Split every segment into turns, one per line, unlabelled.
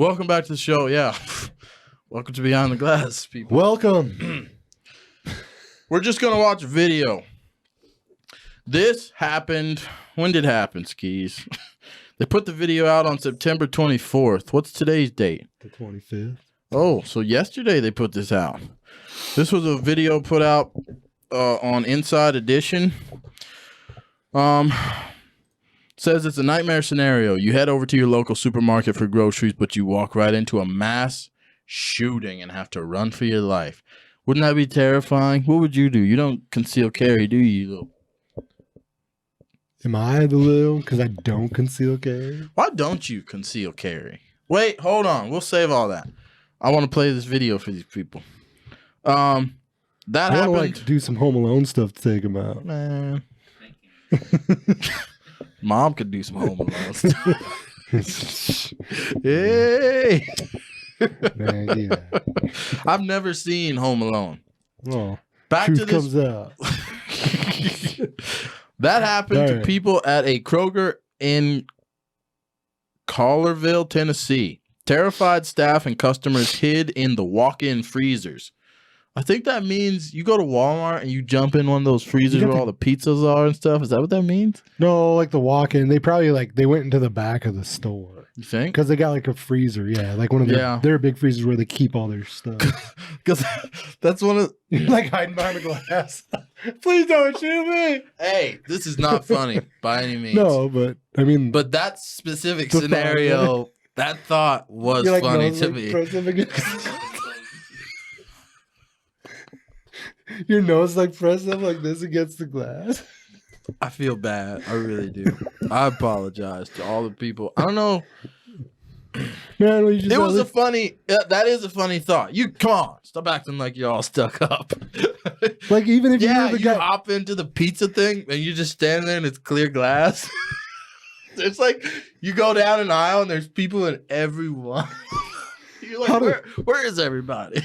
Welcome back to the show. Yeah. Welcome to Behind the Glass, people.
Welcome.
We're just going to watch a video. This happened. When did it happen, Skis? They put the video out on September 24th. What's today's date?
The 25th.
Oh, so yesterday they put this out. This was a video put out on Inside Edition. Says it's a nightmare scenario. You head over to your local supermarket for groceries, but you walk right into a mass shooting and have to run for your life. Wouldn't that be terrifying? What would you do? You don't conceal carry, do you?
Am I the little? Because I don't conceal carry.
Why don't you conceal carry? Wait, hold on. We'll save all that. I want to play this video for these people. That
I
happened.
want to do some Home Alone stuff to take them out.
Man. Mom could do some Home Alone stuff. Hey.
Man, yeah.
I've never seen Home Alone.
Oh,
Back
truth
to this.
comes out.
That happened to
Right.
people at a Kroger in Collierville, Tennessee. Terrified staff and customers hid in the walk-in freezers. I think that means you go to Walmart and you jump in one of those freezers where all the pizzas are and stuff. Is that what that means?
No, like the walk-in. They probably they went into the back of the store.
You think?
Because they got like a freezer. Yeah, like one of their big freezers where they keep all their stuff.
Because that's one of...
Like hiding behind the glass. Please don't shoot me.
Hey, this is not funny by any means.
No, but I mean...
But that specific
The
scenario, that thought was
You're like,
funny
nose,
to
like,
me.
pressing against- Your nose like pressed up like this against the glass.
I feel bad. I really do. I apologize to all the people. I don't know.
Man, we just
It was a funny. That is a funny thought. You come on, stop acting like you're all stuck up.
like even if
Yeah,
you're the
you
guy.
hop into the pizza thing and you just stand there and it's clear glass. It's like you go down an aisle and there's people in every one. You're like, where is everybody?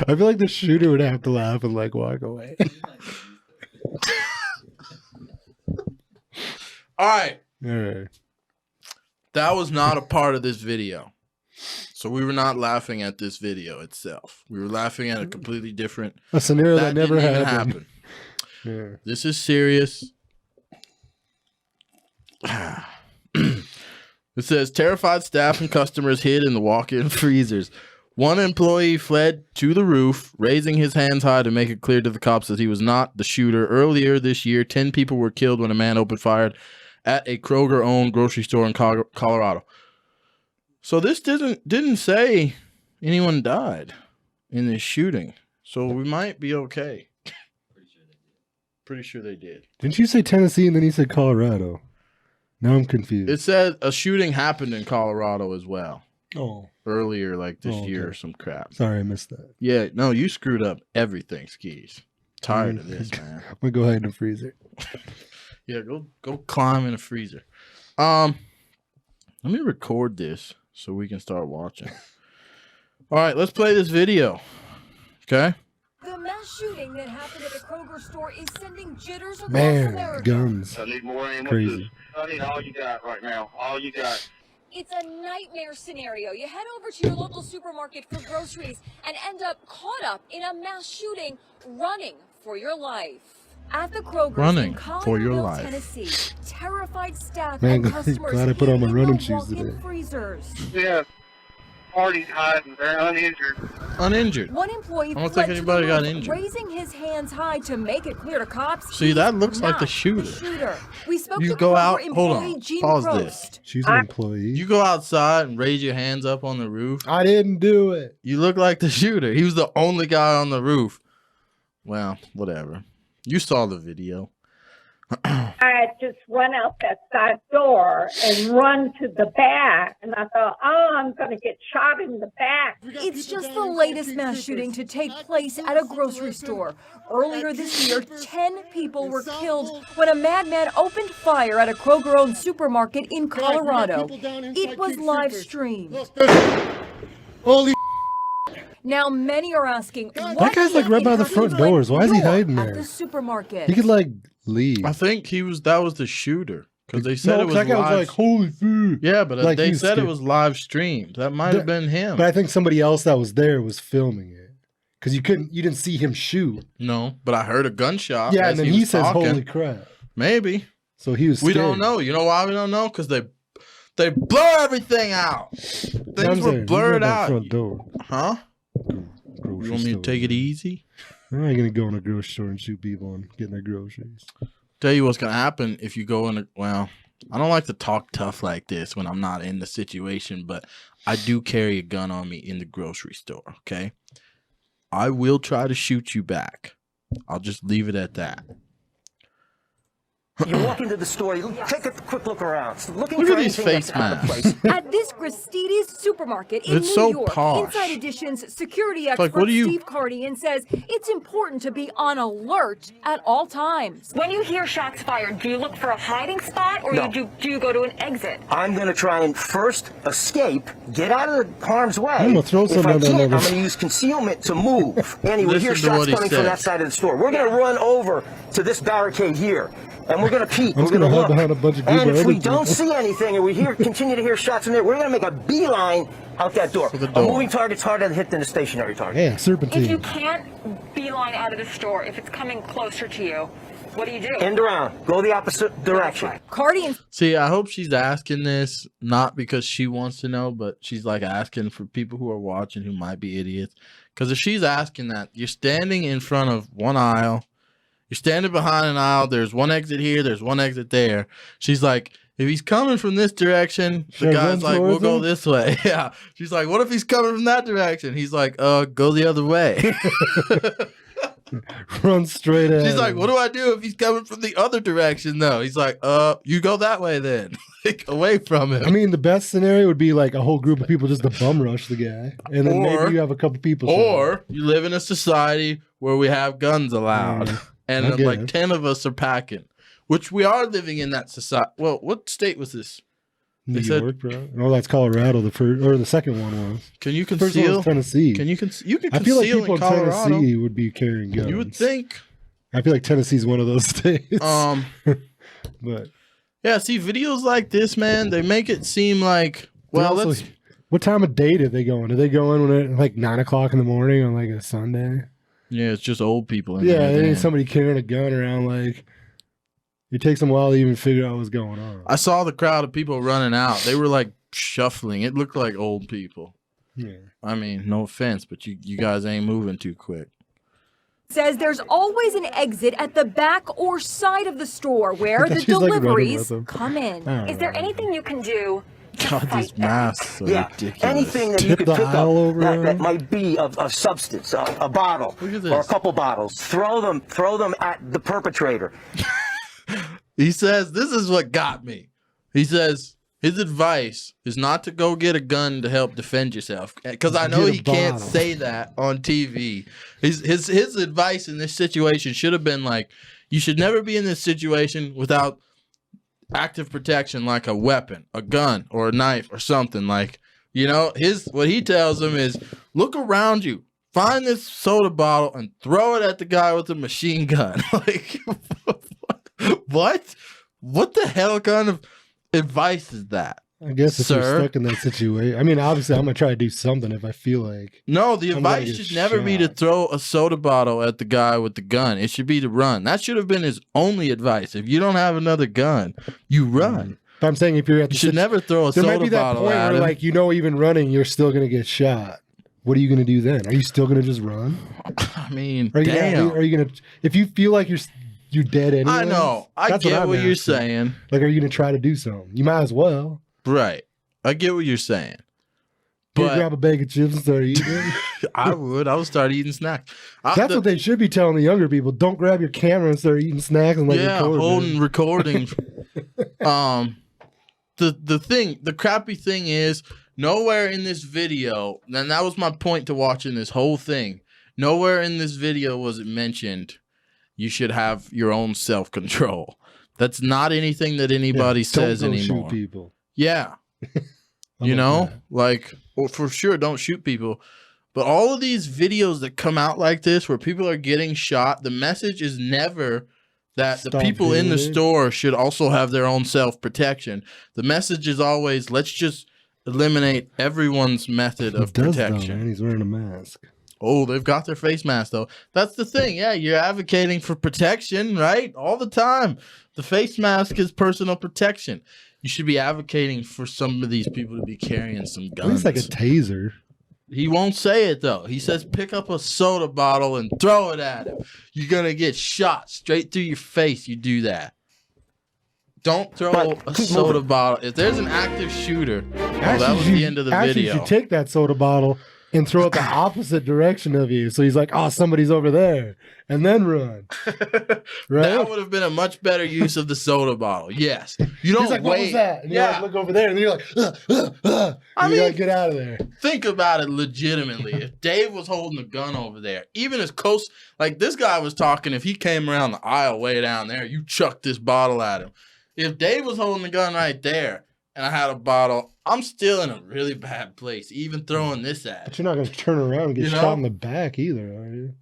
I feel like the shooter would have to laugh and like walk away.
All right.
All right.
That was not a part of this video. So we were not laughing at this video itself. We were laughing at a completely different...
A scenario that never
didn't even
happened.
happen.
Yeah.
This is serious. It says, terrified staff and customers hid in the walk-in freezers. One employee fled to the roof, raising his hands high to make it clear to the cops that he was not the shooter. Earlier this year, 10 people were killed when a man opened fire at a Kroger-owned grocery store in Colorado. So this didn't say anyone died in this shooting. So we might be okay. Pretty sure they did.
Didn't you say Tennessee and then you said Colorado? Now I'm confused.
It said a shooting happened in Colorado as well.
Oh.
Earlier, like this
Oh,
year
okay.
or some crap.
Sorry, I missed that.
Yeah, no, you screwed up everything, Skis. Tired of this, man.
I'm gonna go ahead and freeze it.
Yeah, go climb in a freezer. Let me record this so we can start watching. All right, let's play this video. Okay?
The mass shooting that happened at the Kroger store is sending jitters across
Man,
America.
guns.
I need more ammo.
Crazy.
I need all you got right now. All you got.
It's a nightmare scenario. You head over to your local supermarket for groceries and end up caught up in a mass shooting, running for your life. At the Kroger
Running
in
for your
Collierville,
life.
Tennessee, terrified staff
Man,
and
glad
customers
I put on my
hid in
running
the
shoes
walk-in
today.
freezers.
Yeah. Party's hiding. They're uninjured.
Uninjured.
One employee
I don't
fled
think
to the
anybody got
roof,
injured.
raising his hands high to make it clear to cops.
See,
he's
that looks like
not
the shooter.
We spoke
You
to
go
Kroger
out- hold
employee
on,
Gene
pause
Prost.
this.
She's an employee.
You go outside and raise your hands up on the roof.
I didn't do it.
You look like the shooter. He was the only guy on the roof. Well, whatever. You saw the video.
I had just run out that side door and run to the back, and I thought, oh, I'm going to get shot in the back.
It's just the latest mass shooting to take place at a grocery store. Earlier this year, 10 people were killed when a madman opened fire at a Kroger-owned supermarket in Colorado. It was live streamed.
Holy
Now many are asking,
That guy's like right by the front doors. Why is he hiding
at
there?
the supermarket?
He could like leave.
I think that was the shooter. Because they said it was
that guy
live.
was like, holy food.
Yeah, but
Like,
they
he was
said it
scared.
was live streamed. That might have been him.
But I think somebody else that was there was filming it. Because you didn't see him shoot.
No, but I heard a gunshot.
Yeah,
as
and then
he
he
was
says,
talking.
holy crap.
Maybe.
So he was
We
scared.
don't know. You know why we don't know? Because they blur everything out. Things were blurred out.
Front door.
Huh?
Grocery
You want me to
store.
take it easy?
I'm not going to go in a grocery store and shoot people and get their groceries.
Tell you what's going to happen if you go in well, I don't like to talk tough like this when I'm not in the situation, but I do carry a gun on me in the grocery store, okay? I will try to shoot you back. I'll just leave it at that.
You walk into the store, you take a quick look around.
Look at these face masks.
At this Gristedes supermarket in
It's
New
so
York,
posh.
Inside Edition's security
like,
expert
what do you-
Steve Cardian says it's important to be on alert at all times.
When you hear shots fired, do you look for a hiding spot or
No.
do you go to an exit?
I'm going to try and first escape, get out of the harm's way.
I'm gonna throw
If
something
I
on that
can't, I'm
level.
going to use concealment to move. Anyway, we hear
Listen to
shots
what he
coming from
said.
that side of the store. We're going to run over to this barricade here. And we're going to peek.
I'm just
We're going
gonna
to
hide
look.
behind a bunch of
And
group of
if we
other
don't
people.
see anything and we continue to hear shots in there, we're going to make a beeline out that door.
For the
A
door.
moving target's harder to hit than a stationary target.
Yeah,
If you
serpentine.
can't beeline out of the store, if it's coming closer to you, what do you do?
End around. Go the opposite direction.
Cardian
See, I hope she's asking this not because she wants to know, but she's like asking for people who are watching who might be idiots. Because if she's asking that, you're standing in front of one aisle, you're standing behind an aisle, there's one exit here, there's one exit there. She's like, if he's coming from this direction,
Should I
the guy's
run
like, we'll
towards
go
him?
this way. Yeah. She's like, what if he's coming from that direction? He's like, go the other way.
Run straight at
She's
him.
like, what do I do if he's coming from the other direction though? He's like, you go that way then. Like, away from him.
I mean, the best scenario would be like a whole group of people just to bum rush the guy. And then
Or-
maybe you have a couple people. show up.
Or you live in a society where we have guns allowed, and
I
like
guess.
10 of us are packing, which we are living in that society. Well, what state was this?
New
they said-
York, bro. No, that's Colorado. The first or the second one was.
Can you
First one
conceal?
was Tennessee.
Can you you can
I feel like
conceal
people
in
in
Colorado?
Tennessee would be carrying guns.
You would think.
I feel like Tennessee's one of those states. But
Yeah. See, videos like this, man, they make it seem like, well,
also,
let's.
what time of day did they go in? Did they go in when it like 9 o'clock in the morning on like a Sunday?
Yeah, it's just old people. In
Yeah,
there,
there ain't
man.
somebody carrying a gun around. Like it takes them a while to even figure out what's going on.
I saw the crowd of people running out. They were like shuffling. It looked like old people.
Yeah.
I mean, no offense, but you guys ain't moving too quick.
says there's always an exit at the back or side of the store where the
She's, like, running
deliveries
with them.
come in.
I don't
Is there
know.
anything you can do to
God,
fight
these
that?
masks are
Yeah,
ridiculous.
anything that you
Tip
could
the
pick up
aisle over
that
them.
might be of substance, a bottle
Look at
or a
this.
couple bottles, throw them at the perpetrator.
He says, this is what got me. He says his advice is not to go get a gun to help defend yourself. Because I know
Get a
he can't
bottle.
say that on TV. His advice in this situation should have been like, you should never be in this situation without active protection, like a weapon, a gun, or a knife, or something. Like, you know, what he tells him is, look around you. Find this soda bottle and throw it at the guy with the machine gun. Like, what? What the hell kind of advice is that?
I guess if
Sir?
you're stuck in that situation, I mean, obviously, I'm gonna try to do something if I feel like.
No, the
I'm gonna
advice
get
should never be to
shot.
throw a soda bottle at the guy with the gun. It should be to run. That should have been his only advice. If you don't have another gun, you run.
But I'm saying if you're at the
You should never throw a
there might
soda
be that
bottle
point
at
where,
him.
like, even running, you're still gonna get shot. What are you gonna do then? Are you still gonna just run?
I mean,
Are you
damn.
Gonna, are you gonna? If you feel like you're dead anyway?
I know. I get what you're saying.
Like, are you gonna try to do something? You might as well.
Right. I get what you're saying.
But
But
grab a bag of chips and start eating.
I would start eating snacks.
That's what they should be telling the younger people. Don't grab your camera and start eating snacks and like
yeah,
record,
holding
man.
recording. The crappy thing is nowhere in this video, and that was my point to watching this whole thing. Nowhere in this video was it mentioned you should have your own self-control. That's not anything that anybody says
Don't go
anymore.
Shoot people.
Yeah.
How
You
about
know,
that?
like, well, for sure, don't shoot people. But all of these videos that come out like this where people are getting shot, the message is never that the
Stop
people in the
doing it.
store should also have their own self-protection. The message is always, let's just eliminate everyone's method of
He does,
protection.
though, man. He's wearing a mask.
Oh, they've got their face mask, though. That's the thing. Yeah, you're advocating for protection, right? All the time. The face mask is personal protection. You should be advocating for some of these people to be carrying some
At least
guns.
like a taser.
He won't say it, though. He says pick up a soda bottle and throw it at him. You're going to get shot straight through your face. You do that. Don't throw a soda bottle. If there's an active shooter, that was the end of the
actually,
video.
you should take that soda bottle and throw it the opposite direction of you. So he's like, oh, somebody's over there. And then run. Right?
That would have been a much better use of the soda bottle. Yes. You don't
He's like,
wait.
what was that? And you like, look over there. And then you're like,
I
you
mean,
gotta get out of there.
think about it legitimately. If Dave was holding a gun over there, even as close, like this guy was talking, if he came around the aisle way down there, you chuck this bottle at him. If Dave was holding the gun right there and I had a bottle, I'm still in a really bad place, even throwing this at
But
him.
you're not going to turn around and get
You know?
shot in the back either, are you?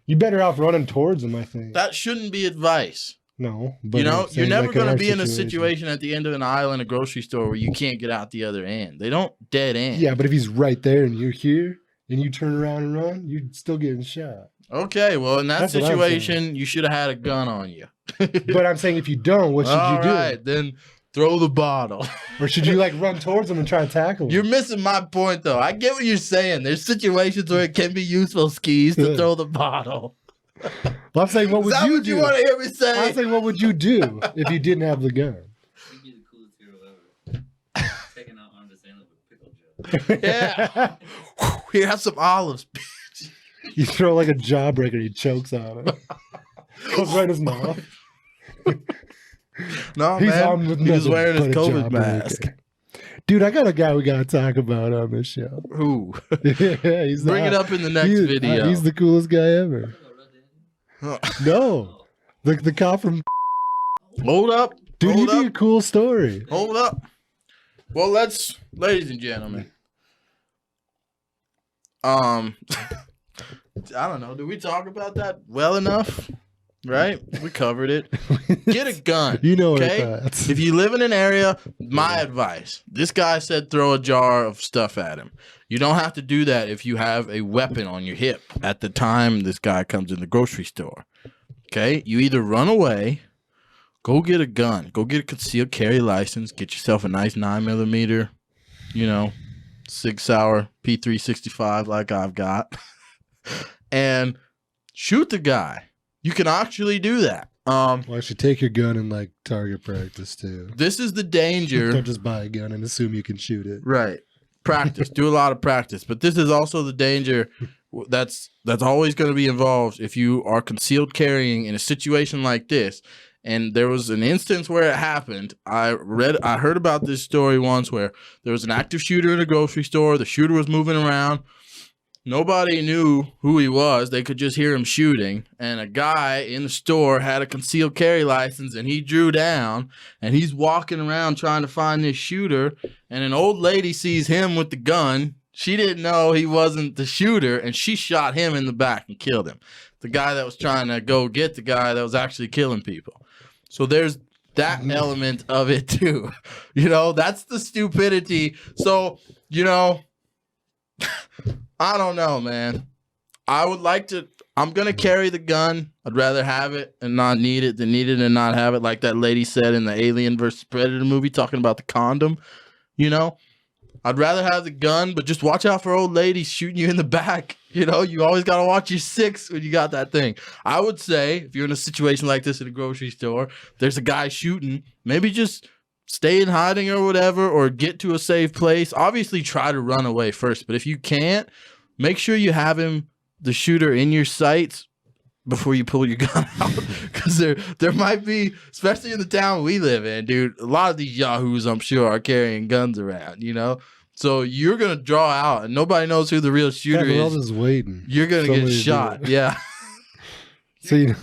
You better off running towards them, I think.
That shouldn't be advice.
No. But
You know,
I'm
you're
saying,
never
like,
going
our
to be in a situation at the end of an aisle in a grocery store where you can't get out the other end. They don't dead end.
Yeah, but if he's right there and you're here and you turn around and run, you're still getting shot.
Okay, well, in that
That's what I'm
situation, you should have had a gun on you.
But I'm saying if you don't, what should you do?
All right, then throw the bottle.
Or should you like run towards them and try to tackle them?
You're missing my point, though. I get what you're saying. There's situations where it can be useful, skis, to throw the bottle.
Well, I'm saying, what would
Is that
you
what
do?
you want to hear me say?
I'm saying, what would you do if you didn't have the gun?
You'd be the coolest hero ever. Taking out on the sand with a pickle jar.
Yeah. Here, have some olives, bitch.
You throw like a jawbreaker, he chokes on it. Goes right in his mouth.
No,
He's
man.
on with
He was
nothing
wearing his
but a
COVID
jawbreaker.
mask.
Dude, I got a guy we gotta talk about on this show.
Who?
Yeah, he's
Bring it up in the next video.
He's the coolest guy ever. No, the cop from.
Hold up.
Dude,
Hold
he'd be a
up.
cool story.
Hold up. Well, ladies and gentlemen. I don't know. Did we talk about that well enough? Right? We covered it. Get a gun.
You know what
okay?
that's.
If you live in an area, my advice. This guy said throw a jar of stuff at him. You don't have to do that if you have a weapon on your hip at the time this guy comes in the grocery store. Okay? You either run away, go get a gun, go get a concealed carry license, get yourself a nice 9mm, you know, Sig Sauer P365 like I've got, and shoot the guy. You can actually do that.
Well, I should take your gun in like target practice too.
This is the danger.
Don't just buy a gun and assume you can shoot it.
Right. Practice. Do a lot of practice. But this is also the danger that's always going to be involved if you are concealed carrying in a situation like this. And there was an instance where it happened. I heard about this story once where there was an active shooter in a grocery store. The shooter was moving around. Nobody knew who he was. They could just hear him shooting. And a guy in the store had a concealed carry license, and he drew down, and he's walking around trying to find this shooter. And an old lady sees him with the gun. She didn't know he wasn't the shooter, and she shot him in the back and killed him. The guy that was trying to go get the guy that was actually killing people. So there's that element of it too. You know, that's the stupidity. So, you know, I don't know, man. I would like to. I'm going to carry the gun. I'd rather have it and not need it than need it and not have it. Like that lady said in the Alien vs. Predator movie talking about the condom. You know, I'd rather have the gun, but just watch out for old ladies shooting you in the back. You know, you always got to watch your six when you got that thing. I would say if you're in a situation like this at a grocery store, there's a guy shooting, maybe just stay in hiding or whatever, or get to a safe place. Obviously, try to run away first. But if you can't, make sure you have him, the shooter, in your sights before you pull your gun out. Because there might be, especially in the town we live in, dude, a lot of these yahoos, I'm sure, are carrying guns around, you know? So you're going to draw out, and nobody knows who the real shooter
We're all
is.
just waiting.
You're going to get shot. Yeah.
So you know,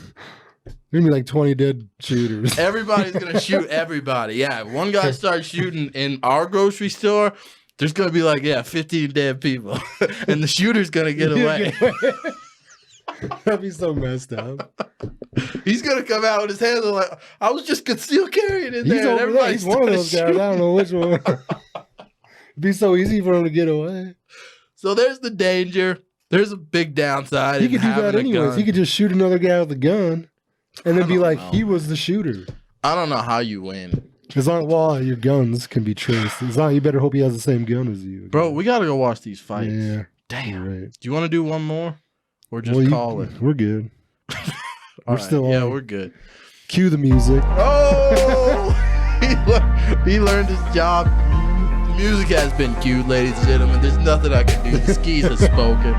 there's gonna be like 20 dead shooters.
Everybody's going to shoot everybody. Yeah. If one guy starts shooting in our grocery store, there's going to be like, 15 dead people. And the shooter's going to get away.
That'd be so messed up.
He's gonna come out with his hands like, I was just concealed carrying in
He's
there.
over there. He's one of those guys. I don't know which one. It'd be so easy for him to get away.
So there's the danger. There's a big downside.
He
in
could do
having
that
a
anyways.
gun.
He could just shoot another guy with a gun, and then be like,
know.
he was the shooter.
I don't know how you win.
As long as your guns can be traced. As long, you better hope he has the same gun as you.
Bro, we gotta go watch these fights.
Yeah.
Damn.
Right.
Do you want to do one more? Or just call it?
We're good.
All
We're still
Yeah,
on.
we're good.
Cue the music.
Oh! he learned his job. Music has been cued, ladies and gentlemen. There's nothing I can do. The skis have spoken.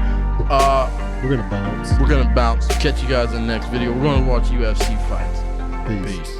We're gonna bounce.
We're gonna bounce. Catch you guys in the next video. We're gonna watch UFC fights.
Peace.
Peace.